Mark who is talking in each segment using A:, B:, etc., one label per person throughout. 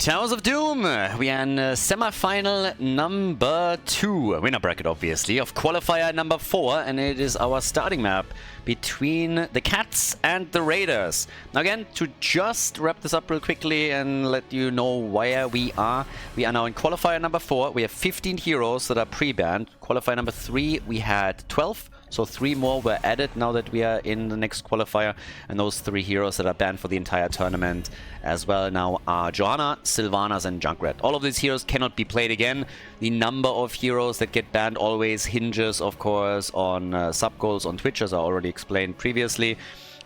A: Towers of Doom! We are in semi-final number 2, winner bracket obviously, of qualifier number 4, and it is our starting map between the Cats and the Raiders. Now again, to just wrap this up real quickly and let you know where we are now in qualifier number 4. We have 15 heroes that are pre-banned. Qualifier number 3, we had 12. So 3 more were added now that we are in the next qualifier, and those 3 heroes that are banned for the entire tournament as well now are Johanna, Sylvanas and Junkrat. All of these heroes cannot be played again. The number of heroes that get banned always hinges, of course, on sub-goals on Twitch, as I already explained previously.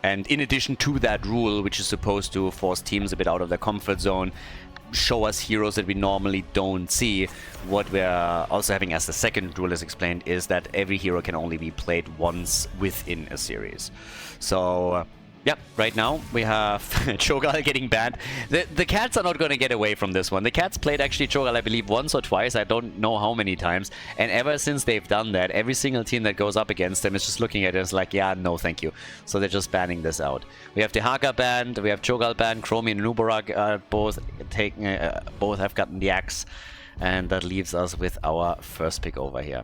A: And in addition to that rule, which is supposed to force teams a bit out of their comfort zone, show us heroes that we normally don't see. What we're also having as the second rule, as explained, is that every hero can only be played once within a series. So yeah, right now we have Cho'Gall getting banned. The Cats are not going to get away from this one. The Cats played actually Cho'Gall, I believe, once or twice. I don't know how many times. And ever since they've done that, every single team that goes up against them is just looking at it as like, yeah, no, thank you. So they're just banning this out. We have Dehaka banned, we have Cho'Gall banned, Chromie and Nubarak both have gotten the axe. And that leaves us with our first pick over here.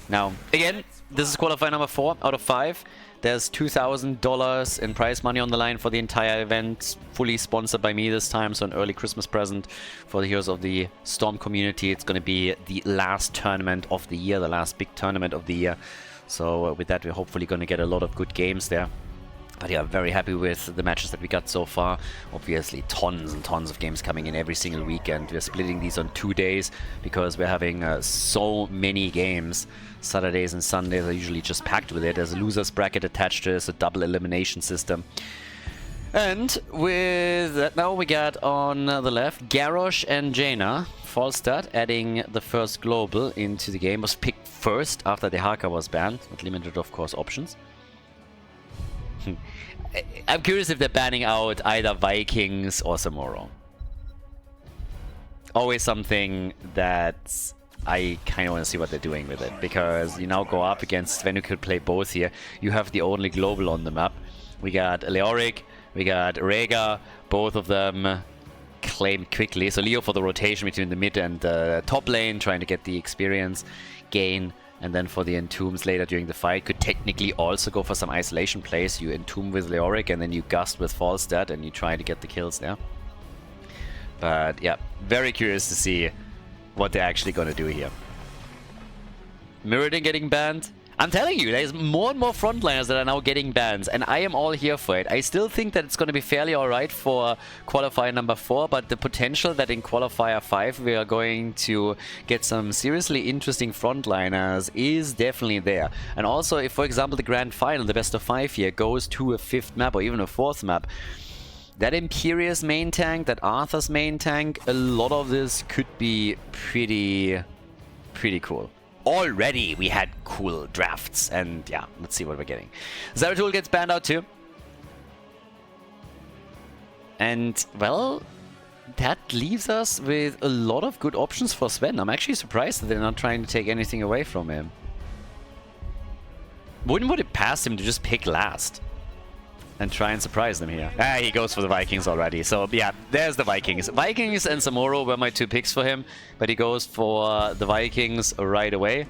A: Now, again, this is qualifier number 4 out of 5. There's $2,000 in prize money on the line for the entire event, fully sponsored by me this time, so an early Christmas present for the Heroes of the Storm community. It's going to be the last tournament of the year, the last big tournament of the year. So with that, we're hopefully going to get a lot of good games there. But yeah, very happy with the matches that we got so far. Obviously, tons and tons of games coming in every single weekend. We're splitting these on 2 days because we're having so many games. Saturdays and Sundays are usually just packed with it. There's a loser's bracket attached to this, a double elimination system. And with that, now we got on the left Garrosh and Jaina. Falstad adding the first global into the game. Was picked first after Dehaka was banned. With limited, of course, options. I'm curious if they're banning out either Vikings or Samoro. Always something that I kind of want to see what they're doing with it, because you now go up against Sven, who could play both here. You have the only global on the map. We got Leoric, we got Rhaegar, both of them claimed quickly. So Leo for the rotation between the mid and the top lane, trying to get the experience gain. And then for the entombs later during the fight, could technically also go for some isolation plays. You entomb with Leoric and then you gust with Falstad and you try to get the kills there. But yeah, very curious to see what they're actually going to do here. Mirrodin getting banned. I'm telling you, there's more and more frontliners that are now getting bans, and I am all here for it. I still think that it's going to be fairly alright for qualifier number 4, but the potential that in qualifier 5 we are going to get some seriously interesting frontliners is definitely there. And also, if for example the grand final, the best of 5 here, goes to a 5th map or even a 4th map, that Imperious main tank, that Arthur's main tank, a lot of this could be pretty cool. Already we had cool drafts, and yeah, let's see what we're getting. Zeratul gets banned out too. And, well, that leaves us with a lot of good options for Sven. I'm actually surprised that they're not trying to take anything away from him. Wouldn't put it past him to just pick last and try and surprise them here. Ah, he goes for the Vikings already. So yeah, there's the Vikings. Vikings and Samoro were my 2 picks for him, but he goes for the Vikings right away.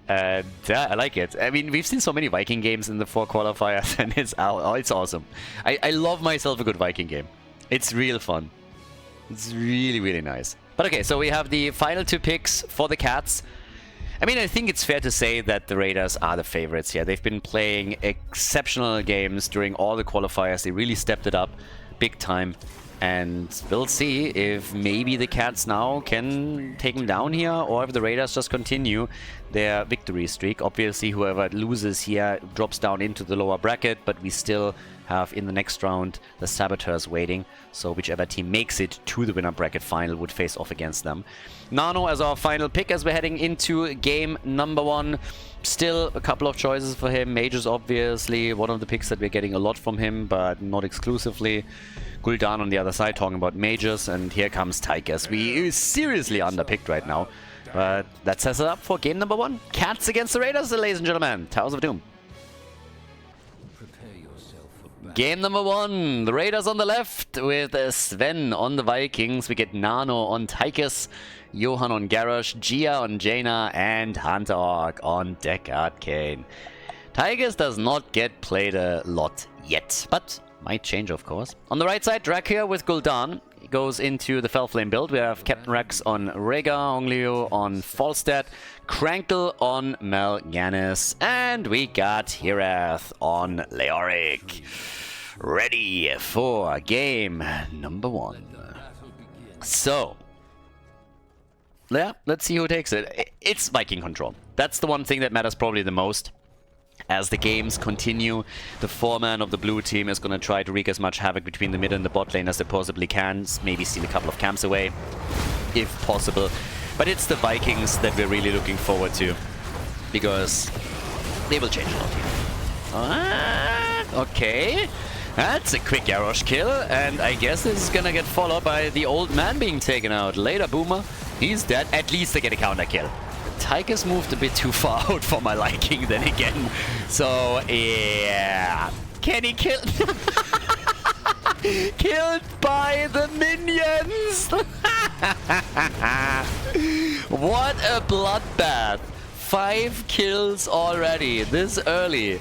A: And yeah, I like it. I mean, we've seen so many Viking games in the 4 qualifiers, and it's awesome. I love myself a good Viking game. It's real fun. It's really, really nice. But okay, so we have the final 2 picks for the Cats. I mean, I think it's fair to say that the Raiders are the favorites here. They've been playing exceptional games during all the qualifiers. They really stepped it up big time. And we'll see if maybe the Cats now can take them down here, or if the Raiders just continue their victory streak. Obviously, whoever loses here drops down into the lower bracket, but we still have in the next round the Saboteurs waiting. So whichever team makes it to the winner bracket final would face off against them. Nano as our final pick as we're heading into game number 1. Still a couple of choices for him. Mages, obviously, one of the picks that we're getting a lot from him, but not exclusively. Gul'dan on the other side talking about mages, and here comes Tychus. We seriously underpicked right now, but that sets it up for game number 1. Cats against the Raiders, ladies and gentlemen. Towers of Doom. Game number 1. The Raiders on the left with Sven on the Vikings. We get Nano on Tychus, Johan on Garrosh, Gia on Jaina, and Hunter on Deckard Cain. Tychus does not get played a lot yet, but might change, of course. On the right side, Drak here with Gul'dan. He goes into the Fellflame build. We have Captain Rex on Rhaegar, Onglio on Falstad, Krankle on Mal'Ganis, and we got Hiraeth on Leoric. Ready for game number 1. So, yeah, let's see who takes it. It's Viking control. That's the one thing that matters probably the most. As the games continue, the foreman of the blue team is going to try to wreak as much havoc between the mid and the bot lane as they possibly can. Maybe steal a couple of camps away, if possible. But it's the Vikings that we're really looking forward to, because they will change a lot here. Okay, that's a quick Garrosh kill, and I guess this is going to get followed by the old man being taken out. Later, Boomer, he's dead. At least they get a counter kill. Tychus moved a bit too far out for my liking then again. So, yeah. Can he kill? Killed by the minions! What a bloodbath. 5 kills already, this early.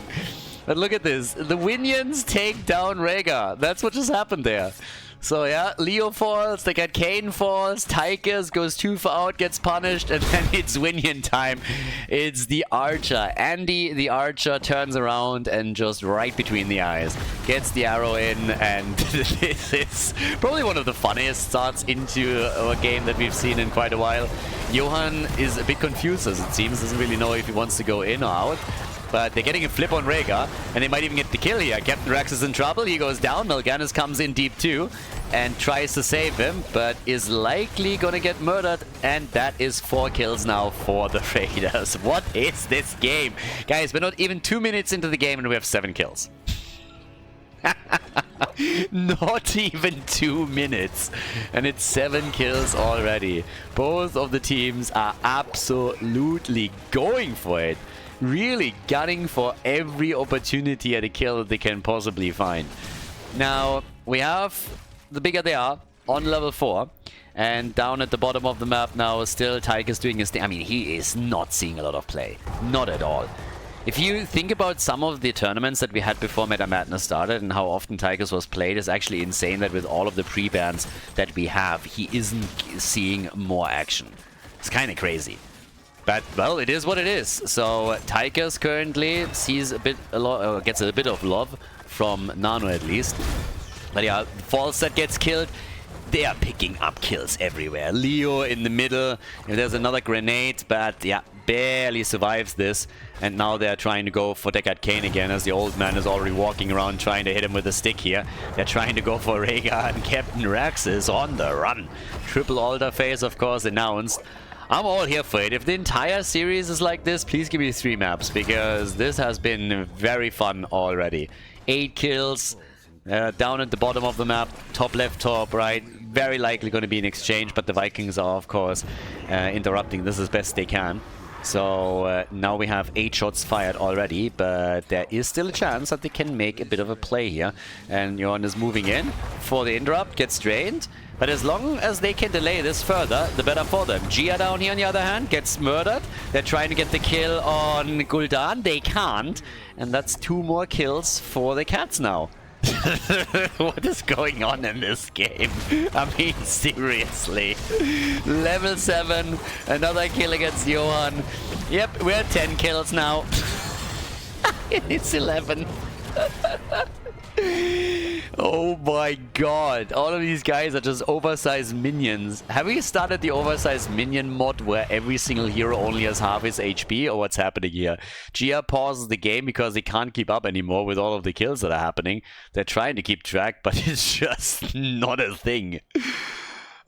A: But look at this. The minions take down Rhaegar. That's what just happened there. So yeah, Leo falls, they get Cain falls, Tychus goes too far out, gets punished, and then it's Winion time. It's the Archer. Andy, the Archer, turns around and just right between the eyes gets the arrow in, and this is probably one of the funniest starts into a game that we've seen in quite a while. Johan is a bit confused, as it seems, doesn't really know if he wants to go in or out. But they're getting a flip on Rhaegar, and they might even get the kill here. Captain Rex is in trouble. He goes down. Mal'Ganis comes in deep too and tries to save him, but is likely gonna get murdered. And that is 4 kills now for the Raiders. What is this game? Guys, we're not even 2 minutes into the game and we have 7 kills. Not even 2 minutes, and it's 7 kills already. Both of the teams are absolutely going for it. Really gunning for every opportunity at a kill that they can possibly find. Now, we have the bigger they are on level 4. And down at the bottom of the map now, still Tychus doing his thing. I mean, he is not seeing a lot of play. Not at all. If you think about some of the tournaments that we had before Meta Madness started and how often Tychus was played, it's actually insane that with all of the pre-bans that we have, he isn't seeing more action. It's kind of crazy. But, well, it is what it is. So, Tychus currently sees gets a bit of love from Nano at least. But yeah, Falstad gets killed. They are picking up kills everywhere. Leo in the middle. If there's another grenade, but yeah, barely survives this. And now they're trying to go for Deckard Cain again, as the old man is already walking around trying to hit him with a stick here. They're trying to go for Rhaegar, and Captain Rex is on the run. Triple altar phase, of course, announced. I'm all here for it. If the entire series is like this, please give me 3 maps, because this has been very fun already. 8 kills, down at the bottom of the map, top left, top right. Very likely going to be an exchange, but the Vikings are, of course, interrupting this as best they can. So now we have 8 shots fired already, but there is still a chance that they can make a bit of a play here. And Johan is moving in for the interrupt, gets drained. But as long as they can delay this further, the better for them. Gia down here on the other hand gets murdered. They're trying to get the kill on Gul'dan. They can't. And that's 2 more kills for the Cats now. What is going on in this game? I mean, seriously. Level 7, another kill against Johan. Yep, we're at 10 kills now. It's 11. Oh my god, all of these guys are just oversized minions. Have we started the oversized minion mod where every single hero only has half his HP, or what's happening here? Gia pauses the game because they can't keep up anymore with all of the kills that are happening. They're trying to keep track, but it's just not a thing.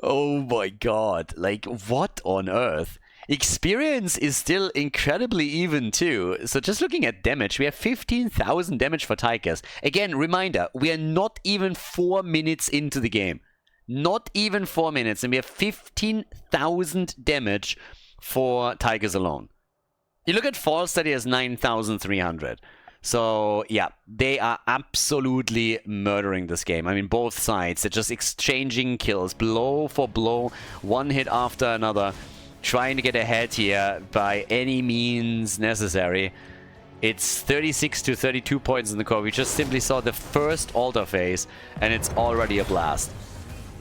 A: Oh my god, like what on earth? Experience is still incredibly even too. So just looking at damage, we have 15,000 damage for Tychus. Again, reminder, we are not even 4 minutes into the game. Not even 4 minutes, and we have 15,000 damage for Tychus alone. You look at Falstad, he has 9,300. So, yeah, they are absolutely murdering this game. I mean, both sides, they're just exchanging kills, blow for blow, one hit after another, trying to get ahead here by any means necessary. It's 36 to 32 points in the core. We just simply saw the first altar phase, and it's already a blast.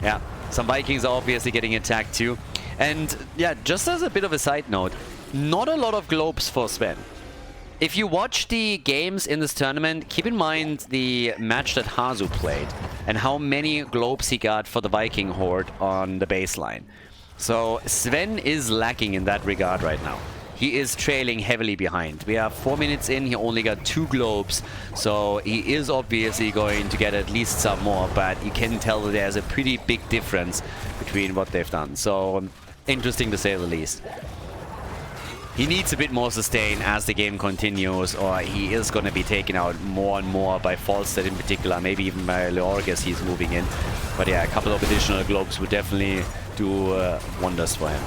A: Yeah, some Vikings are obviously getting attacked too. And yeah, just as a bit of a side note, not a lot of globes for Sven. If you watch the games in this tournament, keep in mind the match that Hazu played and how many globes he got for the Viking Horde on the baseline. So Sven is lacking in that regard right now. He is trailing heavily behind. We are 4 minutes in, he only got 2 globes, so he is obviously going to get at least some more, but you can tell that there's a pretty big difference between what they've done. So interesting to say the least. He needs a bit more sustain as the game continues, or he is going to be taken out more and more by Falstead in particular, maybe even by Leorg as he's moving in. But yeah, a couple of additional globes would definitely do wonders for him.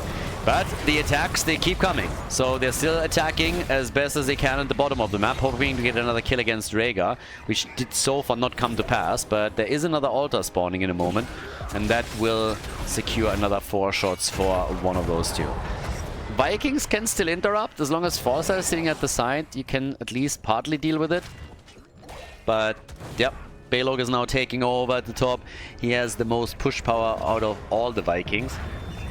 A: But the attacks, they keep coming. So they're still attacking as best as they can at the bottom of the map, hoping to get another kill against Rhaegar, which did so far not come to pass. But there is another altar spawning in a moment, and that will secure another 4 shots for one of those two. Vikings can still interrupt. As long as Forza is sitting at the side, you can at least partly deal with it. But, yep, Balog is now taking over at the top. He has the most push power out of all the Vikings.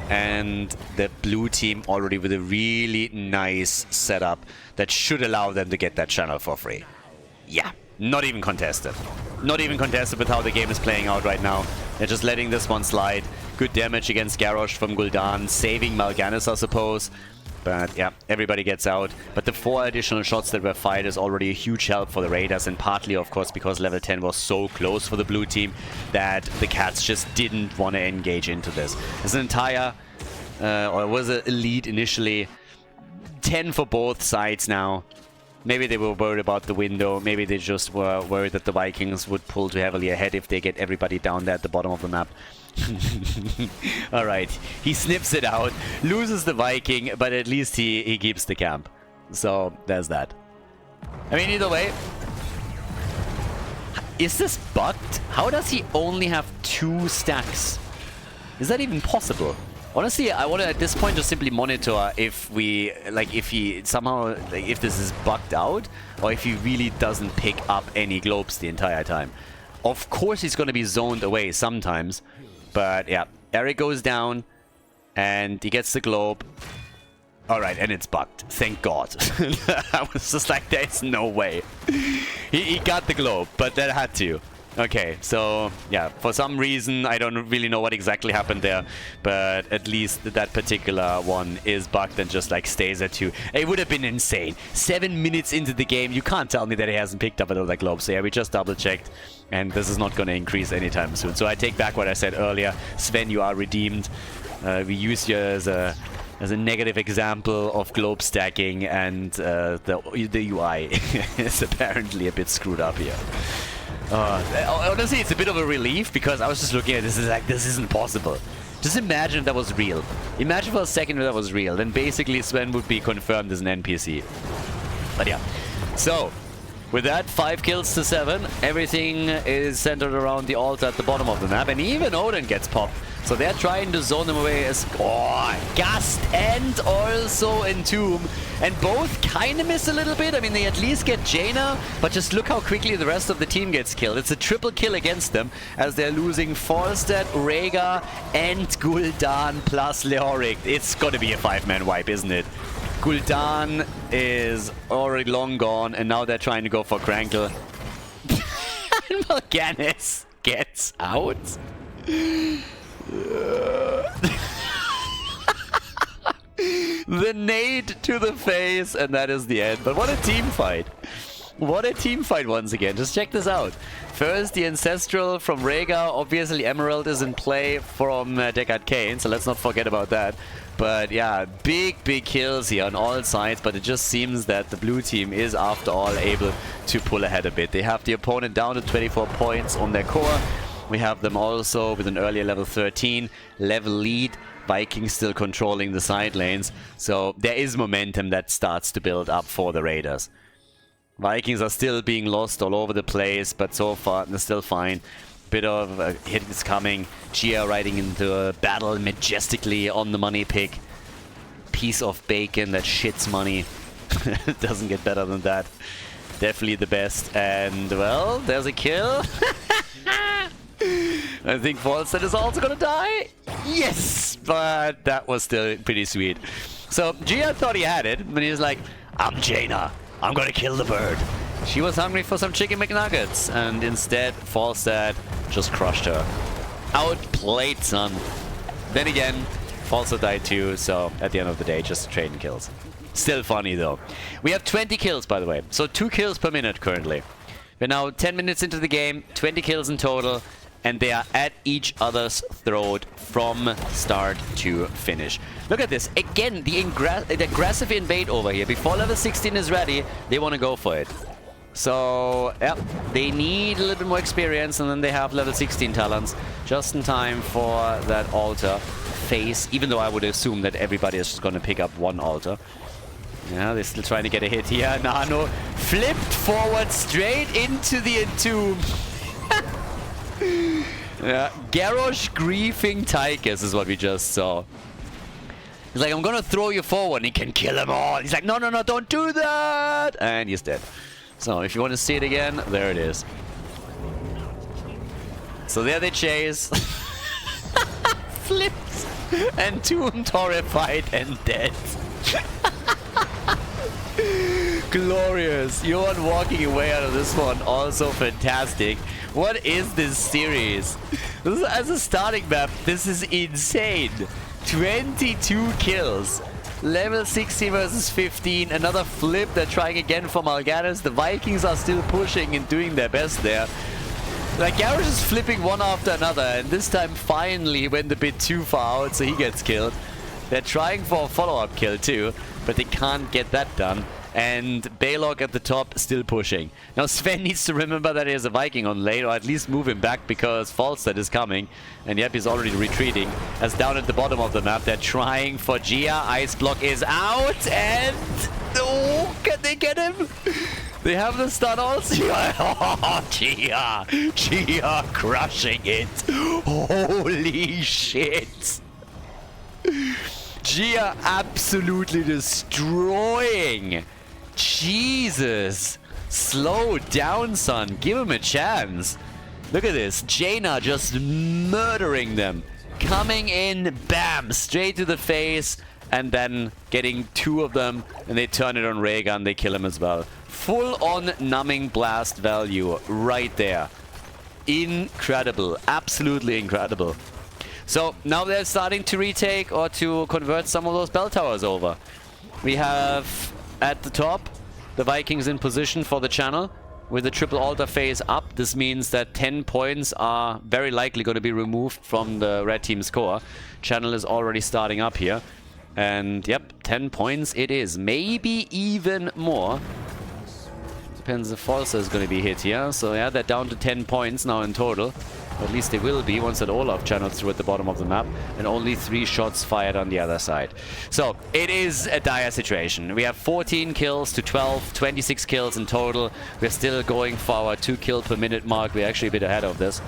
A: And the blue team already with a really nice setup that should allow them to get that channel for free. Yeah, not even contested. Not even contested with how the game is playing out right now. They're just letting this one slide. Good damage against Garrosh from Gul'dan, saving Mal'Ganis, I suppose. But yeah, everybody gets out. But the 4 additional shots that were fired is already a huge help for the Raiders, and partly, of course, because level 10 was so close for the blue team that the Cats just didn't want to engage into this. It's an entire, or it was a lead initially. 10 for both sides now. Maybe they were worried about the window. Maybe they just were worried that the Vikings would pull too heavily ahead if they get everybody down there at the bottom of the map. Alright, he snips it out, loses the Viking, but at least he keeps the camp. So, there's that. I mean, either way, is this bugged? How does he only have 2 stacks? Is that even possible? Honestly, I want to at this point just simply monitor if we, like, if he somehow, like, if this is bugged out, or if he really doesn't pick up any globes the entire time. Of course he's going to be zoned away sometimes, but yeah, Eric goes down, and he gets the globe. Alright, and it's bugged. Thank God. I was just like, there's no way. He got the globe, but that had to. Okay, so yeah, for some reason, I don't really know what exactly happened there, but at least that particular one is bugged and just like stays at 2. It would have been insane. 7 minutes into the game, you can't tell me that he hasn't picked up another globe. So yeah, we just double checked, and this is not going to increase anytime soon. So I take back what I said earlier. Sven, you are redeemed. We use you as a negative example of globe stacking, and the UI is apparently a bit screwed up here. Honestly, it's a bit of a relief because I was just looking at this, like, this isn't possible. Just imagine if that was real. Imagine for a second if that was real. Then basically Sven would be confirmed as an NPC. But yeah. So, with that, 5 kills to 7. Everything is centered around the altar at the bottom of the map. And even Odin gets popped. So they're trying to zone them away as... Oh, Gust and also Entomb. And both kind of miss a little bit. I mean, they at least get Jaina. But just look how quickly the rest of the team gets killed. It's a triple kill against them. As they're losing Falstead, Rhaegar, and Gul'dan plus Leoric. It's got to be a 5-man wipe, isn't it? Gul'dan is already long gone. And now they're trying to go for Krankle. And Mal'Ganis gets out. The nade to the face, and that is the end. But what a team fight. What a team fight once again. Just check this out. First, the Ancestral from Rhaegar. Obviously, Emerald is in play from Deckard Cain, so let's not forget about that. But yeah, big kills here on all sides, but it just seems that the blue team is, after all, able to pull ahead a bit. They have the opponent down to 24 points on their core. We have them also with an earlier level 13 level lead. Vikings still controlling the side lanes. So there is momentum that starts to build up for the Raiders. Vikings are still being lost all over the place, but so far they're still fine. Bit of a hit is coming. Gia riding into a battle majestically on the money pick. Piece of bacon that shits money. Doesn't get better than that. Definitely the best. And, well, there's a kill. I think Falstad is also gonna die. Yes! But that was still pretty sweet. So, Gia thought he had it, but he was like, I'm Jaina. I'm gonna kill the bird. She was hungry for some chicken McNuggets, and instead, Falstad just crushed her. Outplayed, son. Then again, Falstad died too, so at the end of the day, just trading kills. Still funny though. We have 20 kills, by the way. So 2 kills per minute currently. We're now 10 minutes into the game, 20 kills in total, and they are at each other's throat from start to finish. Look at this. Again, the aggressive invade over here. Before level 16 is ready, they want to go for it. So, yeah, they need a little bit more experience, and then they have level 16 talents just in time for that altar phase, even though I would assume that everybody is just going to pick up one altar. Yeah, they're still trying to get a hit here. Nano flipped forward straight into the entomb. Yeah, Garrosh griefing Tychus is what we just saw. He's like, I'm gonna throw you forward and he can kill them all. He's like, no, no, no, don't do that! And he's dead. So if you want to see it again, there it is. So there they chase. Flips. Entombed, horrified, and dead. Glorious. Johan walking away out of this one, also fantastic. What is this series? As a starting map, this is insane. 22 kills. Level 60 versus 15. Another flip. They're trying again for Mal'Ganis. The Vikings are still pushing and doing their best there. Like, Garrosh is flipping one after another, and this time finally went a bit too far out, so he gets killed. They're trying for a follow-up kill too, but they can't get that done. And Balog at the top still pushing. Now Sven needs to remember that he has a Viking on lane, or at least move him back because Falstad is coming. And yep, he's already retreating. As down at the bottom of the map, they're trying for Gia. Ice block is out, and oh, can they get him? They have the stun also. Oh, Gia crushing it. Holy shit. Gia absolutely destroying. Jesus. Slow down, son. Give him a chance. Look at this. Jaina just murdering them. Coming in, bam, straight to the face. And then getting 2 of them. And they turn it on Raygun. They kill him as well. Full on numbing blast value right there. Incredible. Absolutely incredible. So now they're starting to retake or to convert some of those bell towers over. We have at the top the Vikings in position for the channel with the triple altar phase up. This means that 10 points are very likely going to be removed from the red team's core. Channel is already starting up here. And yep, 10 points it is. Maybe even more. Depends if Falsa is going to be hit here. So yeah, they're down to 10 points now in total. At least they will be once that Olaf channels through at the bottom of the map, and only 3 shots fired on the other side. So it is a dire situation. We have 14 kills to 12, 26 kills in total. We're still going for our 2 kill per minute mark. We're actually a bit ahead of this,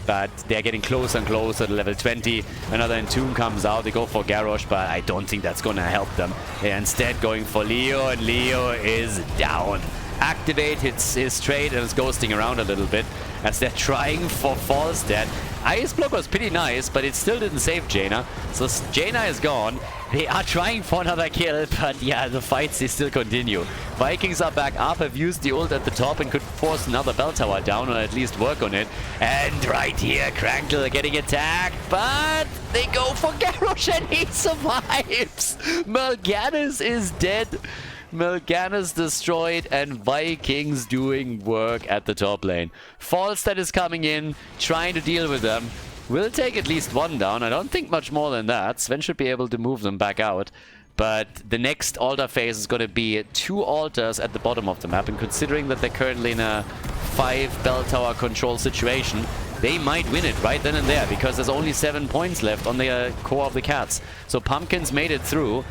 A: but they're getting closer and closer to level 20. Another Entomb comes out. They go for Garrosh, but I don't think that's going to help them. They're instead going for Leo, and Leo is down. Activate his trade and is ghosting around a little bit as they're trying for Falstad. Ice block was pretty nice, but it still didn't save Jaina. So Jaina is gone. They are trying for another kill, but yeah, the fights, they still continue. Vikings are back up, have used the ult at the top and could force another bell tower down, or at least work on it. And right here, Krankle getting attacked, but they go for Garrosh and he survives. Mal'Ganis is dead. Mal'Ganis destroyed, and Vikings doing work at the top lane. Falstad is coming in, trying to deal with them. Will take at least 1 down. I don't think much more than that. Sven should be able to move them back out. But the next altar phase is going to be 2 altars at the bottom of the map. And considering that they're currently in a 5 bell tower control situation, they might win it right then and there, because there's only 7 points left on the core of the cats. So Pumpkins made it through.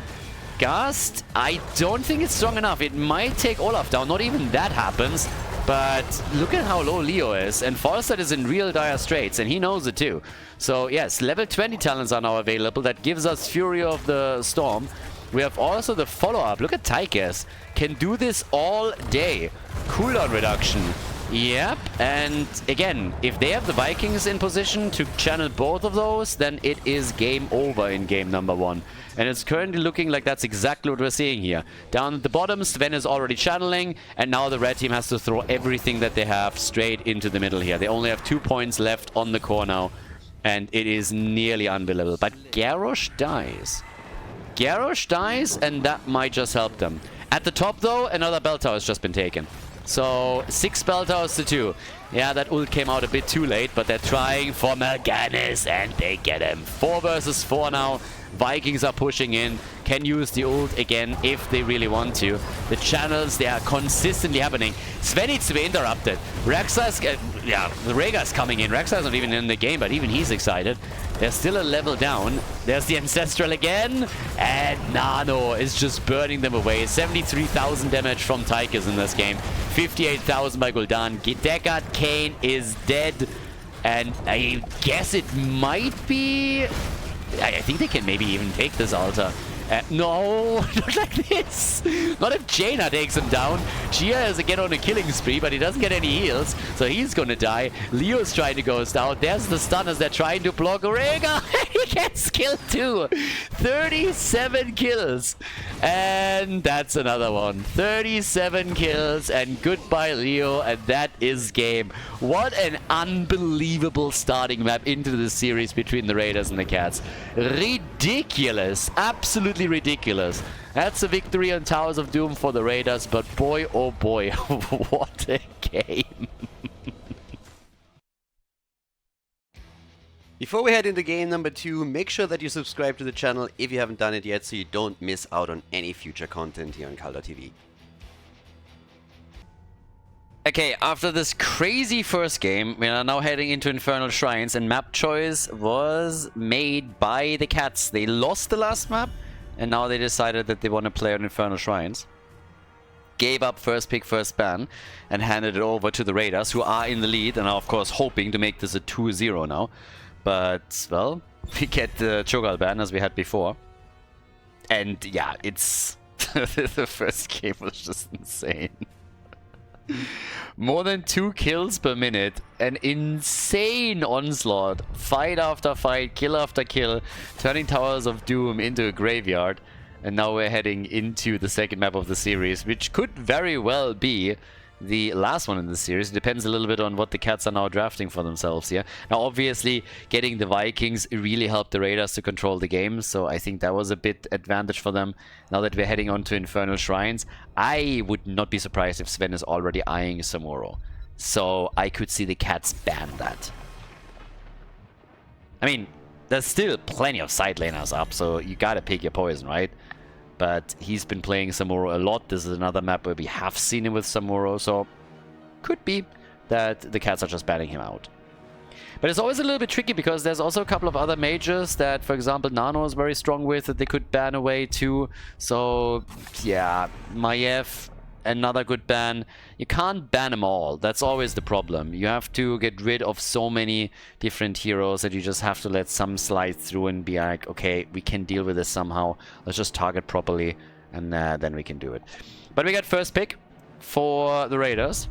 A: Gast, I don't think it's strong enough. It might take Olaf down. Not even that happens. But look at how low Leo is. And Falstad is in real dire straits. And he knows it too. So yes, level 20 talents are now available. That gives us Fury of the Storm. We have also the follow-up. Look at Tychus. Can do this all day. Cooldown reduction. Yep. And again, if they have the Vikings in position to channel both of those, then it is game over in game number 1. And it's currently looking like that's exactly what we're seeing here. Down at the bottom, Sven is already channeling. And now the red team has to throw everything that they have straight into the middle here. They only have 2 points left on the core now. And it is nearly unbelievable. But Garrosh dies. Garrosh dies, and that might just help them. At the top, though, another bell tower has just been taken. So, 6 bell towers to 2. Yeah, that ult came out a bit too late, but they're trying for Mal'Ganis, and they get him. 4 versus 4 now. Vikings are pushing in, can use the ult again if they really want to. The channels, they are consistently happening. Sven needs to be interrupted. Rexa's, yeah, the Rhaegar's coming in. Rexa's not even in the game, but even he's excited. There's still a level down. There's the Ancestral again. And Nano is just burning them away. 73,000 damage from Tychus in this game. 58,000 by Gul'dan. Deckard Cain is dead. And I guess it might be... I think they can maybe even take this altar. No, not like this. Not if Jaina takes him down. Gia is again on a killing spree, but he doesn't get any heals, so he's gonna die. Leo's trying to go down. There's the stun as they're trying to block Rhaegar. He gets killed too. 37 kills. And that's another one. 37 kills, and goodbye Leo, and that is game. What an unbelievable starting map into the series between the Raiders and the Cats. Ridiculous. Absolutely ridiculous. That's a victory on Towers of Doom for the Raiders, but boy, oh boy, what a game.
B: Before we head into game number 2, make sure that you subscribe to the channel if you haven't done it yet, so you don't miss out on any future content here on Khaldor TV.
A: Okay, after this crazy first game, we are now heading into Infernal Shrines, and map choice was made by the Cats. They lost the last map, and now they decided that they want to play on Infernal Shrines. Gave up first pick, first ban, and handed it over to the Raiders, who are in the lead, and are of course hoping to make this a 2-0 now. But, well, we get the Cho'Gall ban as we had before. And yeah, it's... the first game was just insane. More than 2 kills per minute. An insane onslaught. Fight after fight, kill after kill. Turning Towers of Doom into a graveyard. And now we're heading into the second map of the series, which could very well be the last one in the series. It depends a little bit on what the Cats are now drafting for themselves here. Now, obviously, getting the Vikings really helped the Raiders to control the game, so I think that was a bit advantage for them. Now that we're heading on to Infernal Shrines, I would not be surprised if Sven is already eyeing Samuro. So I could see the Cats ban that. I mean, there's still plenty of side laners up, so you gotta pick your poison, right? But he's been playing Samuro a lot. This is another map where we have seen him with Samuro, so could be that the Cats are just banning him out. But it's always a little bit tricky because there's also a couple of other mages that, for example, Nano is very strong with that they could ban away too. So yeah, Maiev, another good ban. You can't ban them all. That's always the problem. You have to get rid of so many different heroes that you just have to let some slide through and be like, okay, we can deal with this somehow. Let's just target properly, and then we can do it. But we got first pick for the Raiders.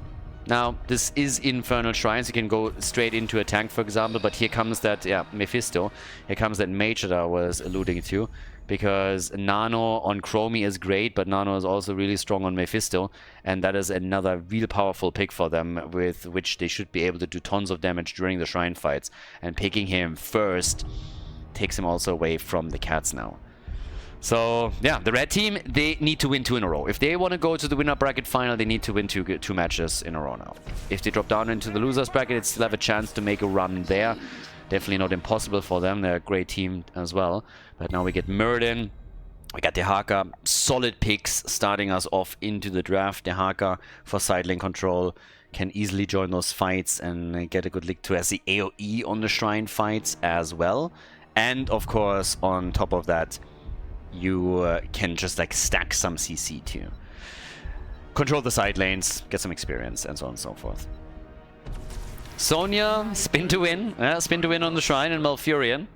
A: Now, this is Infernal Shrines. You can go straight into a tank, for example, but here comes that, yeah, Mephisto. Here comes that mage that I was alluding to. Because Nano on Chromie is great, but Nano is also really strong on Mephisto, and that is another real powerful pick for them, with which they should be able to do tons of damage during the Shrine fights. And picking him first takes him also away from the Cats now. So, yeah, the red team, they need to win 2 in a row. If they want to go to the winner bracket final, they need to win two matches in a row now. If they drop down into the losers bracket, they still have a chance to make a run there. Definitely not impossible for them. They're a great team as well. But now we get Murden. We got Dehaka. Solid picks starting us off into the draft. Dehaka for side lane control can easily join those fights and get a good lick to as the AoE on the Shrine fights as well. And of course, on top of that, you can just like stack some CC too. Control the side lanes, get some experience, and so on and so forth. Sonya, spin to win. Spin to win on the Shrine and Malfurion.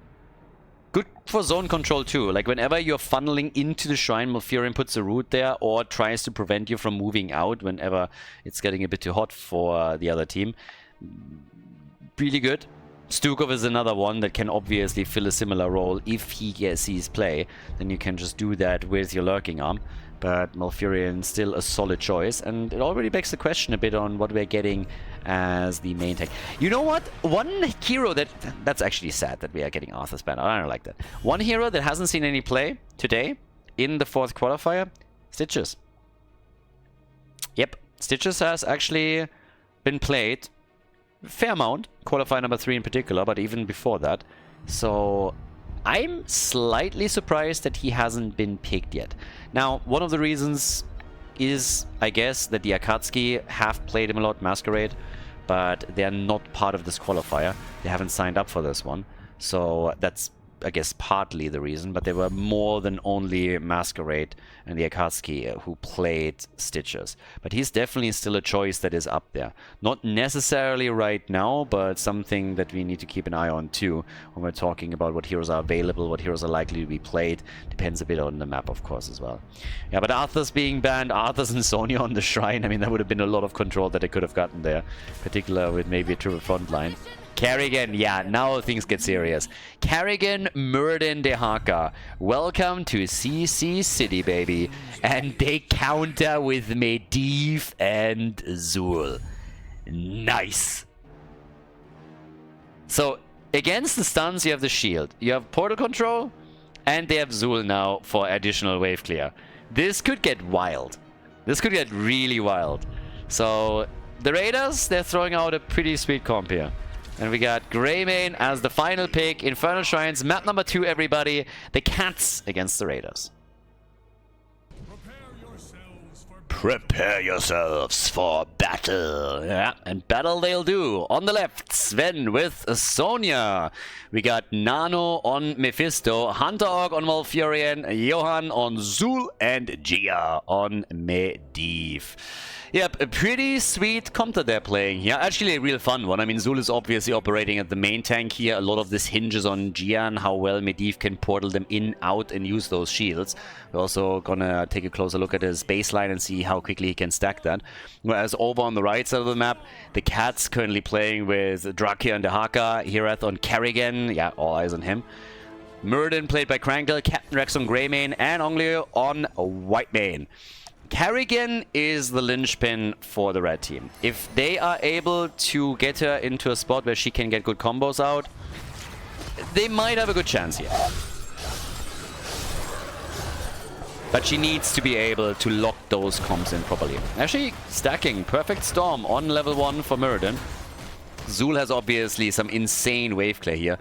A: Good for zone control too. Like whenever you're funneling into the Shrine, Malfurion puts a root there or tries to prevent you from moving out whenever it's getting a bit too hot for the other team. Really good. Stukov is another one that can obviously fill a similar role. If he sees play, then you can just do that with your Lurking Arm. But Malfurion still a solid choice, and it already begs the question a bit on what we're getting as the main tank. You know what? One hero that's actually sad that we are getting Arthur's banner. I don't like that. One hero that hasn't seen any play today in the 4th qualifier, Stitches. Yep, Stitches has actually been played a fair amount, qualifier number 3 in particular, but even before that. So I'm slightly surprised that he hasn't been picked yet. Now, one of the reasons is, I guess, that the Akatsuki have played him a lot, Masquerade, but they're not part of this qualifier. They haven't signed up for this one. So that's, I guess, partly the reason, but there were more than only Masquerade and the Akatsuki who played Stitches. But he's definitely still a choice that is up there. Not necessarily right now, but something that we need to keep an eye on too when we're talking about what heroes are available, what heroes are likely to be played. Depends a bit on the map, of course, as well. Yeah, but Arthur's being banned, Arthur's and Sonya on the Shrine. I mean, that would have been a lot of control that they could have gotten there, particularly with maybe a triple front line. Karrigan, yeah, now things get serious. Karrigan, Muradin, Dehaka. Welcome to CC City, baby. And they counter with Medivh and Zul. Nice. So, against the stuns, you have the shield. You have portal control, and they have Zul now for additional wave clear. This could get wild. This could get really wild. So, the Raiders, they're throwing out a pretty sweet comp here. And we got Greymane as the final pick. Infernal Shrines, map number 2, everybody. The Cats against the Raiders. Prepare yourselves for battle. Yeah, and battle they'll do. On the left, Sven with Sonya. We got Nano on Mephisto, Hunter-Orc on Malfurion, Johan on Zul, and Gia on Medivh. Yep, a pretty sweet comp that they're playing here. Actually, a real fun one. I mean, Zul is obviously operating at the main tank here. A lot of this hinges on Gian, how well Medivh can portal them in, out, and use those shields. We're also gonna take a closer look at his baseline and see how quickly he can stack that. Whereas over on the right side of the map, the Cats currently playing with Drakia and Dehaka, Hirath on Karrigan. Yeah, all eyes on him. Muradin played by Krankle, Captain Rex on Greymane, and Onglio on Whitemane. Karrigan is the linchpin for the red team. If they are able to get her into a spot where she can get good combos out, they might have a good chance here. But she needs to be able to lock those comps in properly. Actually, stacking Perfect Storm on level 1 for Muradin. Zul has obviously some insane wave clear here.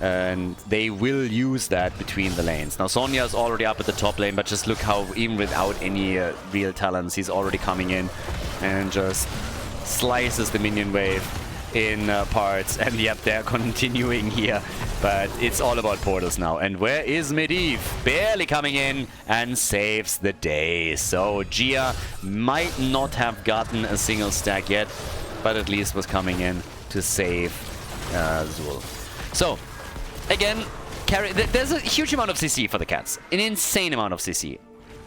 A: And they will use that between the lanes. Now Sonya is already up at the top lane, but just look how even without any real talents, he's already coming in and just slices the minion wave in parts. And yep, they're continuing here, but it's all about portals now. And where is Medivh? Barely coming in and saves the day. So Gia might not have gotten a single stack yet, but at least was coming in to save Zul. So again, there's a huge amount of CC for the Cats. An insane amount of CC.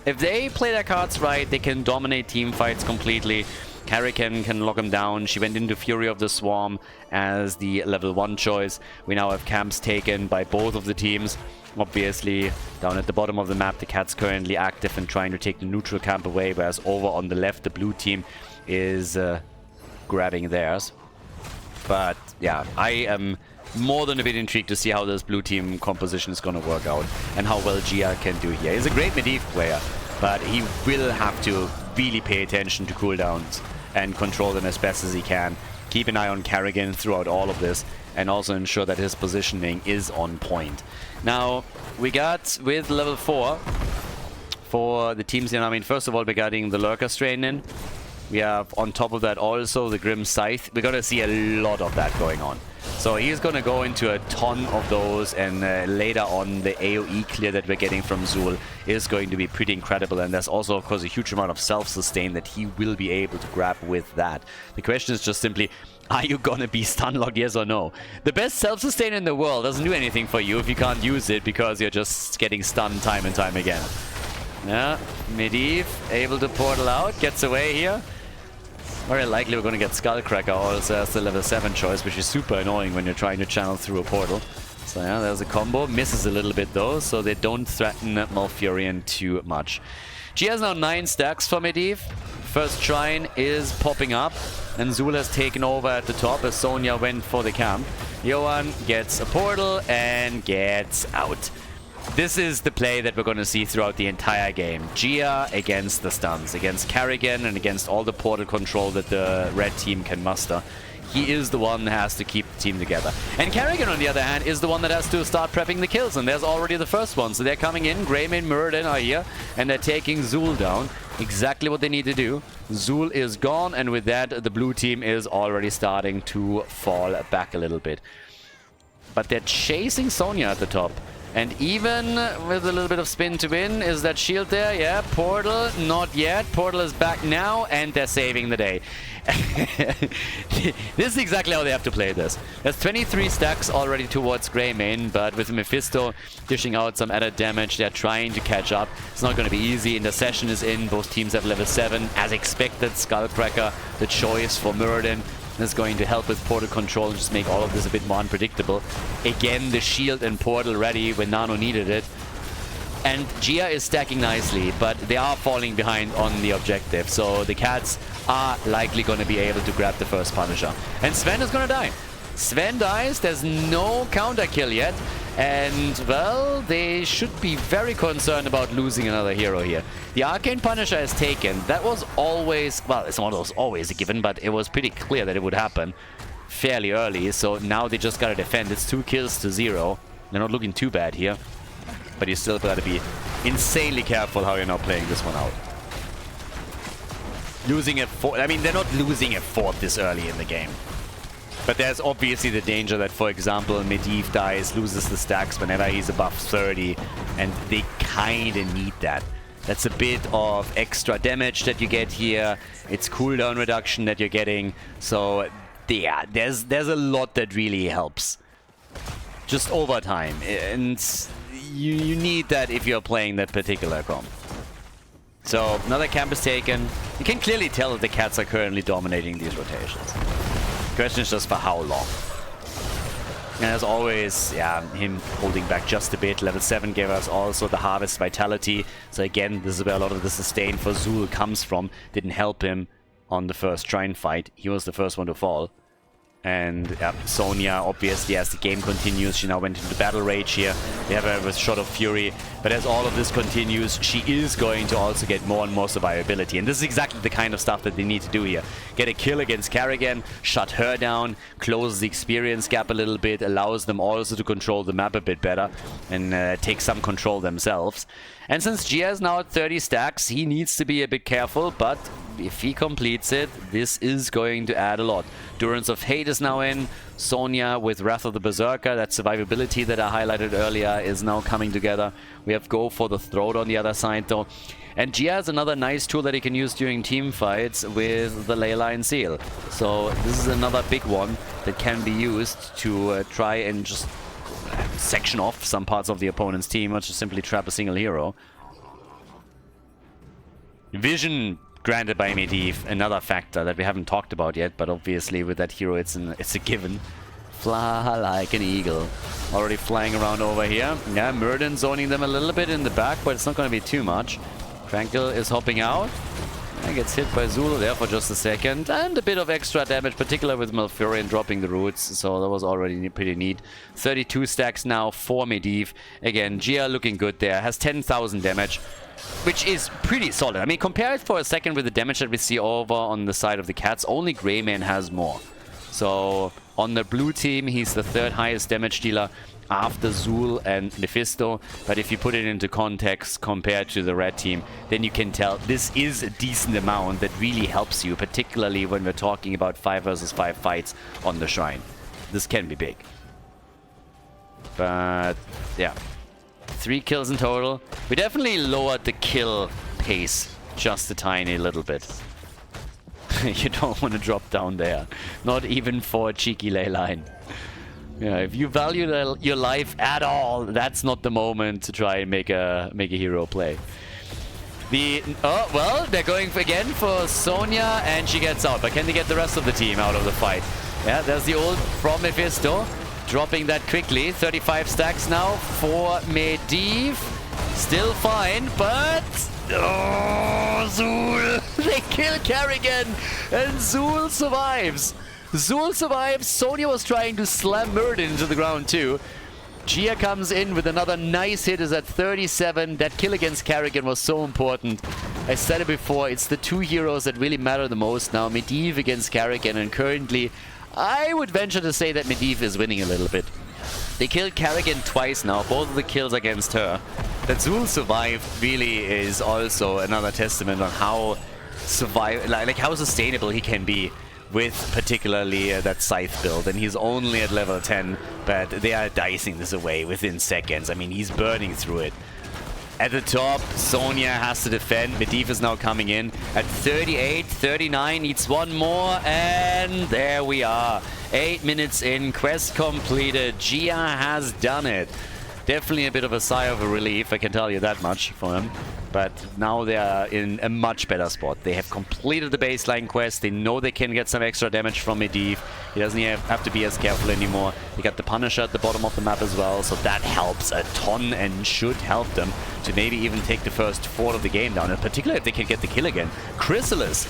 A: If they play their cards right, they can dominate team fights completely. Karrigan can lock them down. She went into Fury of the Swarm as the level 1 choice. We now have camps taken by both of the teams. Obviously, down at the bottom of the map, the Cats currently active and trying to take the neutral camp away, whereas over on the left, the blue team is grabbing theirs. But yeah, I am more than a bit intrigued to see how this blue team composition is going to work out and how well Gia can do here. He's a great Medivh player, but he will have to really pay attention to cooldowns and control them as best as he can. Keep an eye on Karrigan throughout all of this and also ensure that his positioning is on point. Now, we got with level 4 for the teams here. I mean, first of all, we're getting the Lurker Strain in. We have on top of that also the Grim Scythe. We're going to see a lot of that going on. So he's going to go into a ton of those, and later on the AoE clear that we're getting from Zul is going to be pretty incredible. And there's also, of course, a huge amount of self-sustain that he will be able to grab with that. The question is just simply, are you going to be stun locked, yes or no? The best self-sustain in the world doesn't do anything for you if you can't use it because you're just getting stunned time and time again. Yeah, Medivh able to portal out, gets away here. Very likely we're going to get Skullcracker also as the level 7 choice, which is super annoying when you're trying to channel through a portal. So yeah, there's a combo. Misses a little bit though, so they don't threaten Malfurion too much. G has now 9 stacks for Medivh. First Shrine is popping up, and Zul has taken over at the top as Sonya went for the camp. Johan gets a portal and gets out. This is the play that we're going to see throughout the entire game. Gia against the stuns, against Karrigan and against all the portal control that the red team can muster. He is the one that has to keep the team together. And Karrigan, on the other hand, is the one that has to start prepping the kills. And there's already the first one. So they're coming in. Greymane, Muradin are here. And they're taking Zul down. Exactly what they need to do. Zul is gone. And with that, the blue team is already starting to fall back a little bit. But they're chasing Sonya at the top. And even with a little bit of spin to win, is that shield there? Yeah, portal, not yet. Portal is back now, and they're saving the day. This is exactly how they have to play this. There's 23 stacks already towards Greymane, but with Mephisto dishing out some added damage, they're trying to catch up. It's not going to be easy. Intercession is in. Both teams have level 7. As expected, Skullcracker, the choice for Muradin, is going to help with portal control and just make all of this a bit more unpredictable. Again, the shield and portal ready when Nano needed it. And Gia is stacking nicely, but they are falling behind on the objective. So the Cats are likely going to be able to grab the first Punisher. And Sven is going to die. Sven dies. There's no counter kill yet. And, well, they should be very concerned about losing another hero here. The Arcane Punisher is taken. That was always, well, it's not always a given, but it was pretty clear that it would happen fairly early. So now they just got to defend. It's 2 kills to 0. They're not looking too bad here. But you still got to be insanely careful how you're now playing this one out. Losing at 4, I mean, they're not losing at 4 this early in the game. But there's obviously the danger that, for example, Medivh dies, loses the stacks whenever he's above 30, and they kind of need that. That's a bit of extra damage that you get here. It's cooldown reduction that you're getting. So, yeah, there's a lot that really helps. Just over time. And you need that if you're playing that particular comp. So, another camp is taken. You can clearly tell that the Cats are currently dominating these rotations. Question is just for how long. And as always, yeah, him holding back just a bit. Level 7 gave us also the Harvest Vitality. So again, this is where a lot of the sustain for Zul comes from. Didn't help him on the first Shrine fight. He was the first one to fall. And yeah, Sonya, obviously, as the game continues, she now went into Battle Rage here. They have a Shot of Fury. But as all of this continues, she is going to also get more and more survivability. And this is exactly the kind of stuff that they need to do here. Get a kill against Karrigan, shut her down, close the experience gap a little bit, allows them also to control the map a bit better, and take some control themselves. And since Gia is now at 30 stacks, he needs to be a bit careful, but if he completes it, this is going to add a lot. Durance of Hate is now in. Sonya with Wrath of the Berserker, that survivability that I highlighted earlier is now coming together. We have Go for the Throat on the other side though. And Gia has another nice tool that he can use during team fights with the Leyline Seal. So this is another big one that can be used to try and just section off some parts of the opponent's team or just simply trap a single hero. Vision granted by Medivh, another factor that we haven't talked about yet, but obviously with that hero it's a given. Fly like an eagle. Already flying around over here. Yeah, Muradin zoning them a little bit in the back, but it's not going to be too much. Tranquil is hopping out. And gets hit by Zul there for just a second. And a bit of extra damage, particularly with Malfurion dropping the roots. So that was already pretty neat. 32 stacks now for Medivh. Again, Gia looking good there. Has 10,000 damage, which is pretty solid. I mean, compare it for a second with the damage that we see over on the side of the Cats. Only Greymane has more. So on the blue team, he's the 3rd highest damage dealer. after Zul and Mephisto, but if you put it into context compared to the red team, then you can tell this is a decent amount that really helps you, particularly when we're talking about 5 versus 5 fights on the Shrine. This can be big. But yeah, 3 kills in total. We definitely lowered the kill pace just a tiny little bit. You don't want to drop down there, not even for a cheeky ley line. Yeah, if you value your life at all, that's not the moment to try and make a hero play. Oh well, they're going again for Sonya, and she gets out. But can they get the rest of the team out of the fight? Yeah, there's the ult from Mephisto, dropping that quickly. 35 stacks now for Medivh. Still fine, but oh, Zul! They kill Karrigan, and Zul survives. Zul survives. Sonya was trying to slam Muradin into the ground too. Gia comes in with another nice hit, is at 37. That kill against Karrigan was so important. I said it before, it's the 2 heroes that really matter the most now. Medivh against Karrigan, and currently I would venture to say that Medivh is winning a little bit. They killed Karrigan twice now, both of the kills against her. That Zul survived really is also another testament on how how sustainable he can be with particularly that Scythe build. And he's only at level 10, but they are dicing this away within seconds. I mean, he's burning through it. At the top, Sonya has to defend. Medivh is now coming in at 38, 39, needs one more, and there we are. 8 minutes in, quest completed. Gia has done it. Definitely a bit of a sigh of relief, I can tell you that much for him. But now they are in a much better spot. They have completed the baseline quest. They know they can get some extra damage from Medivh. He doesn't have to be as careful anymore. They got the Punisher at the bottom of the map as well, so that helps a ton and should help them to maybe even take the first 4 of the game down, and particularly if they can get the kill again. Chrysalis,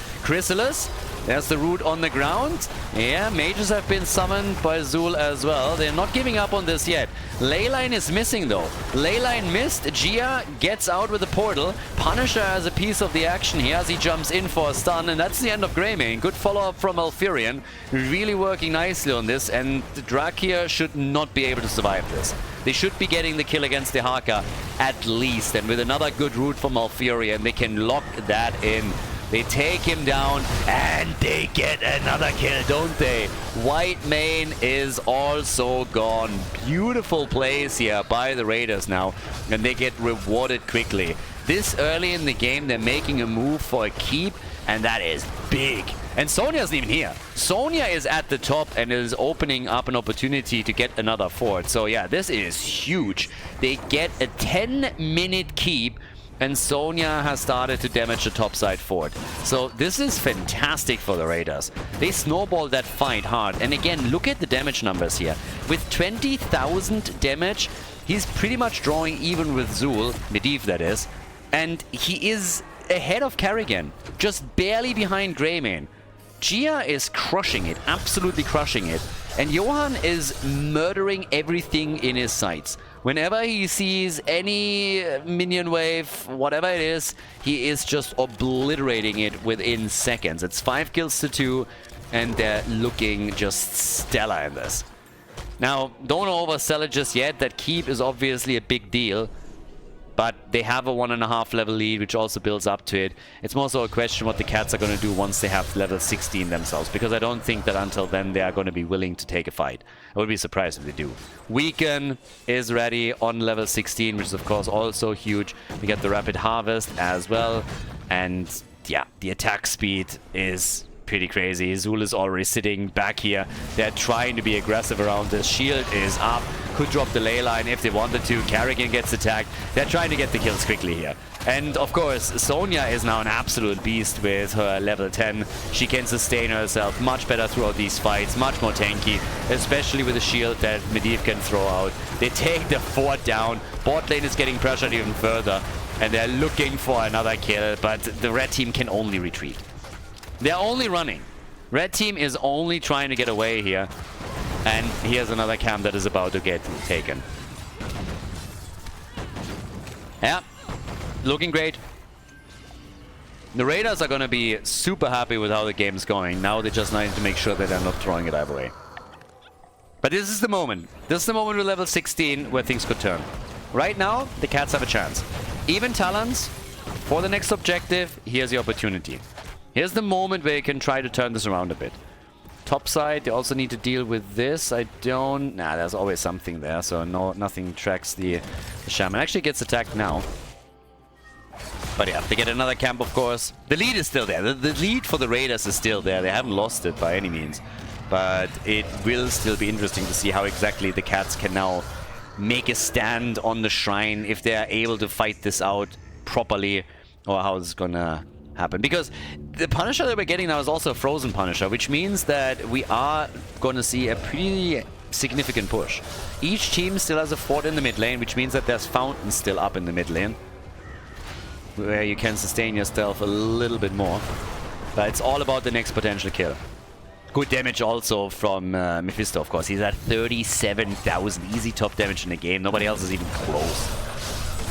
A: there's the root on the ground. Yeah, mages have been summoned by Zul as well. They're not giving up on this yet. Leyline is missing though. Leyline missed. Gia gets out with the portal. Punisher has a piece of the action here as he jumps in for a stun, and that's the end of Greymane. Good follow-up from Alfurion. Really working nicely on this, and the Drak here should not be able to survive this. They should be getting the kill against the Haka at least, and with another good root from Alfurion, they can lock that in. They take him down, and they get another kill, don't they? White Mane is also gone. Beautiful plays here by the Raiders now, and they get rewarded quickly. This early in the game, they're making a move for a keep, and that is big. And Sonya isn't even here. Sonya is at the top and is opening up an opportunity to get another fort. So yeah, this is huge. They get a 10-minute keep, and Sonya has started to damage the topside fort. So this is fantastic for the Raiders. They snowballed that fight hard. And again, look at the damage numbers here. With 20,000 damage, he's pretty much drawing even with Zul, Medivh that is. And he is ahead of Karrigan, just barely behind Greymane. Gia is crushing it, absolutely crushing it. And Johan is murdering everything in his sights. Whenever he sees any minion wave, whatever it is, he is just obliterating it within seconds. It's 5 kills to 2, and they're looking just stellar in this. Now, don't oversell it just yet. That keep is obviously a big deal. But they have a 1.5 level lead, which also builds up to it. It's more so a question what the Cats are going to do once they have level 16 themselves, because I don't think that until then they are going to be willing to take a fight. I would be surprised if they do. Weaken is ready on level 16, which is of course also huge. We get the Rapid Harvest as well. And yeah, the attack speed is pretty crazy. Zul is already sitting back here. They're trying to be aggressive around this. Shield is up. Could drop the ley line if they wanted to. Karrigan gets attacked. They're trying to get the kills quickly here. And of course, Sonya is now an absolute beast with her level 10. She can sustain herself much better throughout these fights, much more tanky, especially with the shield that Medivh can throw out. They take the fort down. Bot lane is getting pressured even further, and they're looking for another kill, but the red team can only retreat. They're only running. Red team is only trying to get away here. And here's another camp that is about to get taken. Yeah, looking great. The Raiders are going to be super happy with how the game's going. Now they just need to make sure that they're not throwing it either way. But this is the moment. This is the moment with level 16 where things could turn. Right now, the Cats have a chance. Even Talons, for the next objective, here's the opportunity. Here's the moment where you can try to turn this around a bit. Top side, they also need to deal with this. There's always something there, so nothing tracks the Shaman. Actually gets attacked now. But yeah, they get another camp, of course. The lead is still there. The lead for the Raiders is still there. They haven't lost it by any means. But it will still be interesting to see how exactly the Cats can now make a stand on the Shrine, if they are able to fight this out properly, or how it's gonna happen. Because the Punisher that we're getting now is also a frozen Punisher, which means that we are gonna see a pretty significant push. Each team still has a fort in the mid lane, which means that there's fountains still up in the mid lane, where you can sustain yourself a little bit more. But it's all about the next potential kill. Good damage also from Mephisto, of course. He's at 37,000. Easy top damage in the game. Nobody else is even close.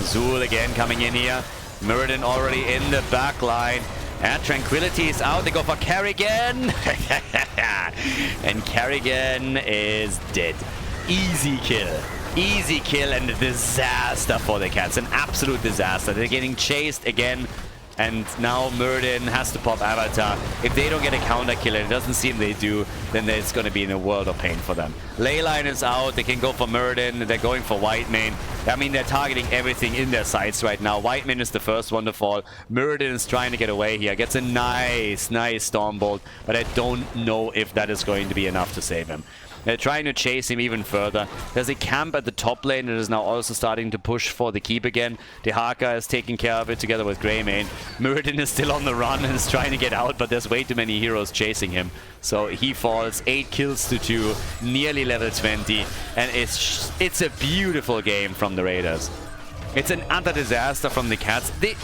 A: Zul again coming in here. Muradin already in the back line. And Tranquility is out. They go for Kerrigan. And Kerrigan is dead. Easy kill. Easy kill and a disaster for the Cats. An absolute disaster. They're getting chased again. And now Muradin has to pop Avatar. If they don't get a counter kill, and it doesn't seem they do, then it's going to be in a world of pain for them. Leyline is out. They can go for Muradin. They're going for Whitemane. I mean, they're targeting everything in their sights right now. Whitemane is the first one to fall. Muradin is trying to get away here. Gets a nice Stormbolt, but I don't know if that is going to be enough to save him. They're trying to chase him even further. There's a camp at the top lane that is now also starting to push for the keep again. Dehaka is taking care of it together with Greymane. Muradin is still on the run and is trying to get out, but there's way too many heroes chasing him. So he falls, 8 kills to 2, nearly level 20. And it's a beautiful game from the Raiders. It's an utter disaster from the Cats. They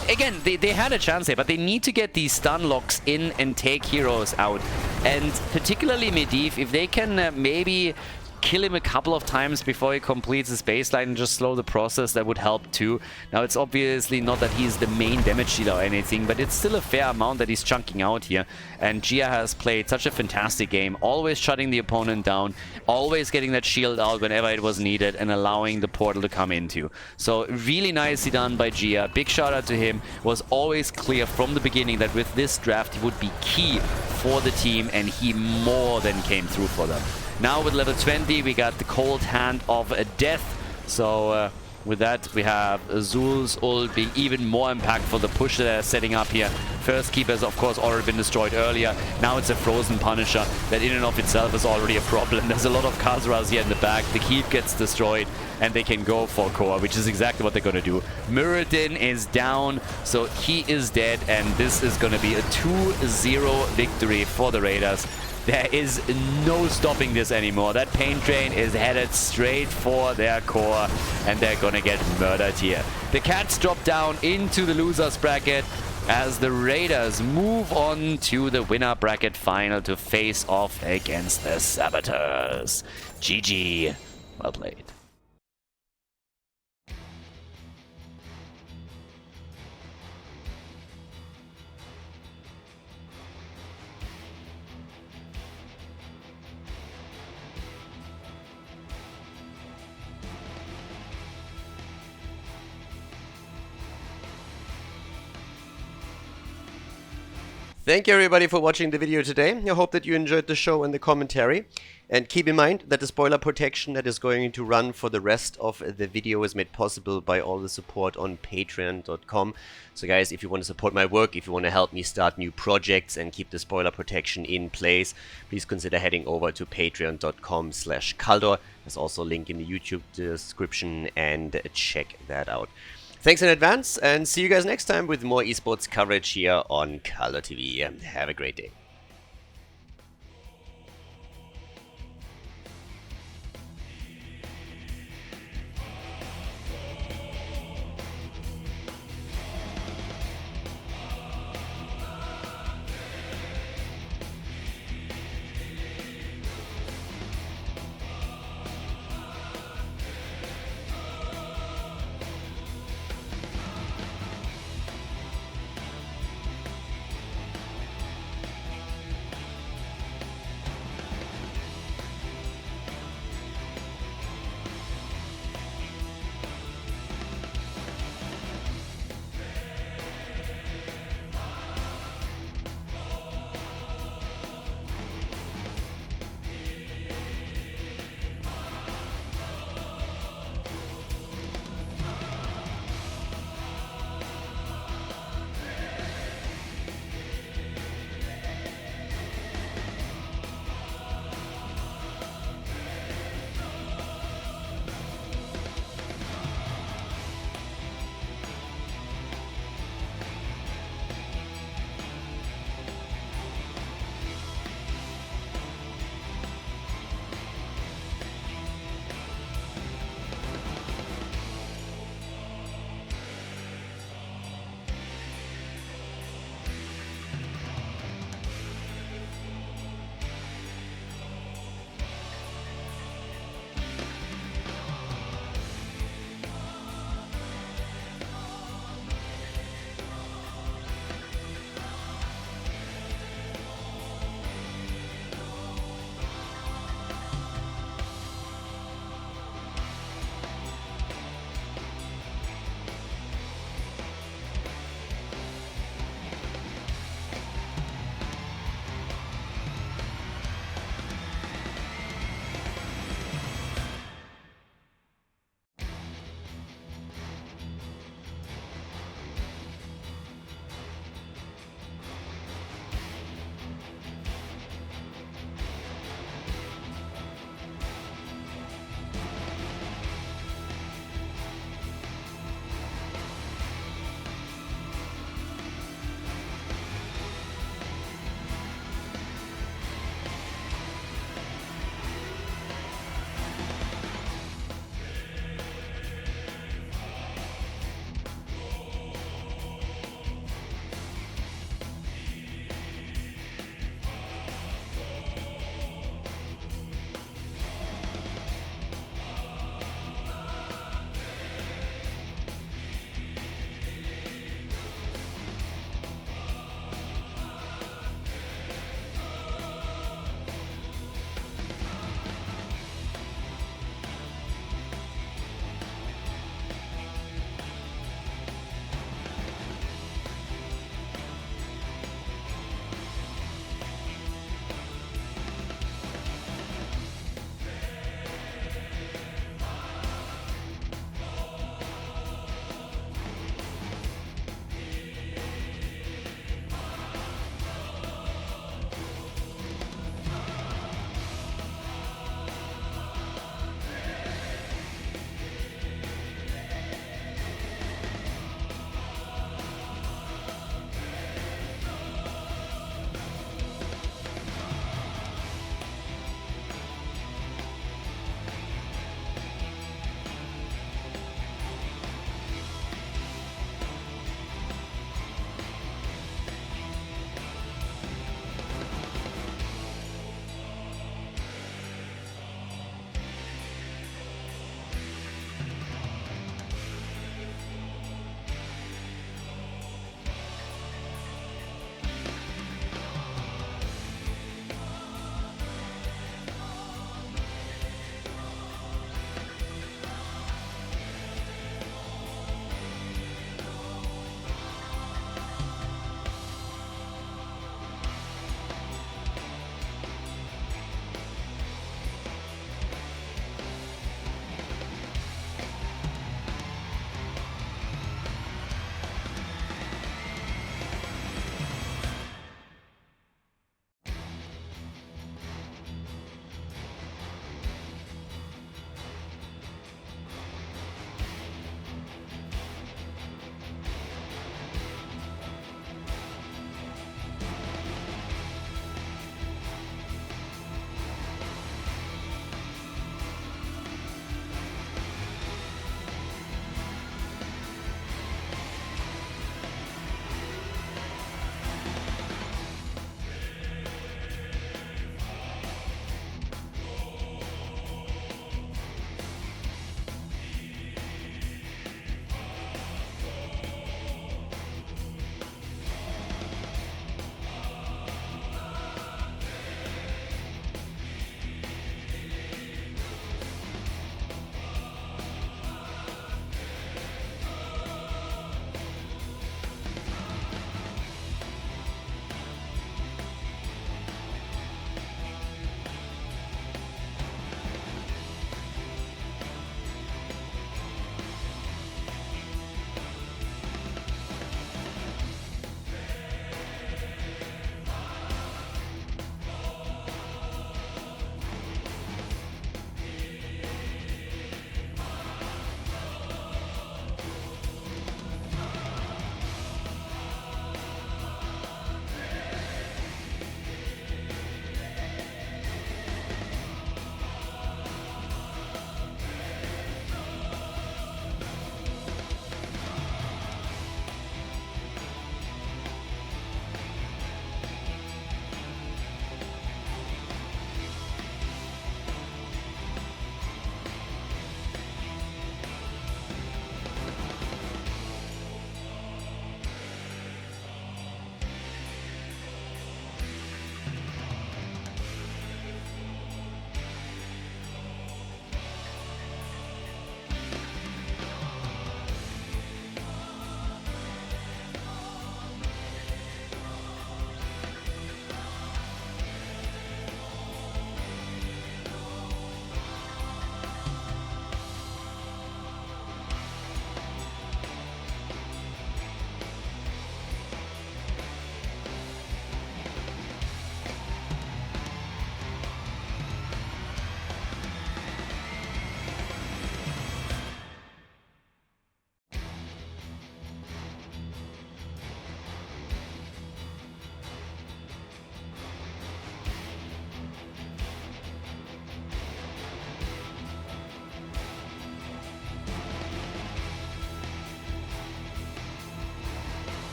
A: had a chance here, but they need to get these stun locks in and take heroes out. And particularly Medivh, if they can maybe kill him a couple of times before he completes his baseline and just slow the process, that would help too. Now, it's obviously not that he's the main damage dealer or anything, but it's still a fair amount that he's chunking out here. And Gia has played such a fantastic game, always shutting the opponent down, always getting that shield out whenever it was needed, and allowing the portal to come into. So really nicely done by Gia. Big shout out to him. Was always clear from the beginning that with this draft he would be key for the team, and he more than came through for them. Now with level 20, we got the cold hand of death. So with that, we have Zul's ult being even more impactful. The push that they're setting up here. First keep has, of course, already been destroyed earlier. Now it's a frozen Punisher that in and of itself is already a problem. There's a lot of Khaldor here in the back. The keep gets destroyed and they can go for core, which is exactly what they're going to do. Muradin is down, so he is dead, and this is going to be a 2-0 victory for the Raiders. There is no stopping this anymore. That pain train is headed straight for their core, and they're gonna get murdered here. The Cats drop down into the losers bracket as the Raiders move on to the winner bracket final to face off against the Saboteurs. GG. Well played.
B: Thank you everybody for watching the video today. I hope that you enjoyed the show and the commentary. And keep in mind that the spoiler protection that is going to run for the rest of the video is made possible by all the support on patreon.com. So guys, if you want to support my work, if you want to help me start new projects and keep the spoiler protection in place, please consider heading over to patreon.com/Khaldor. There's also a link in the YouTube description, and check that out. Thanks in advance, and see you guys next time with more esports coverage here on Khaldor TV. Have a great day.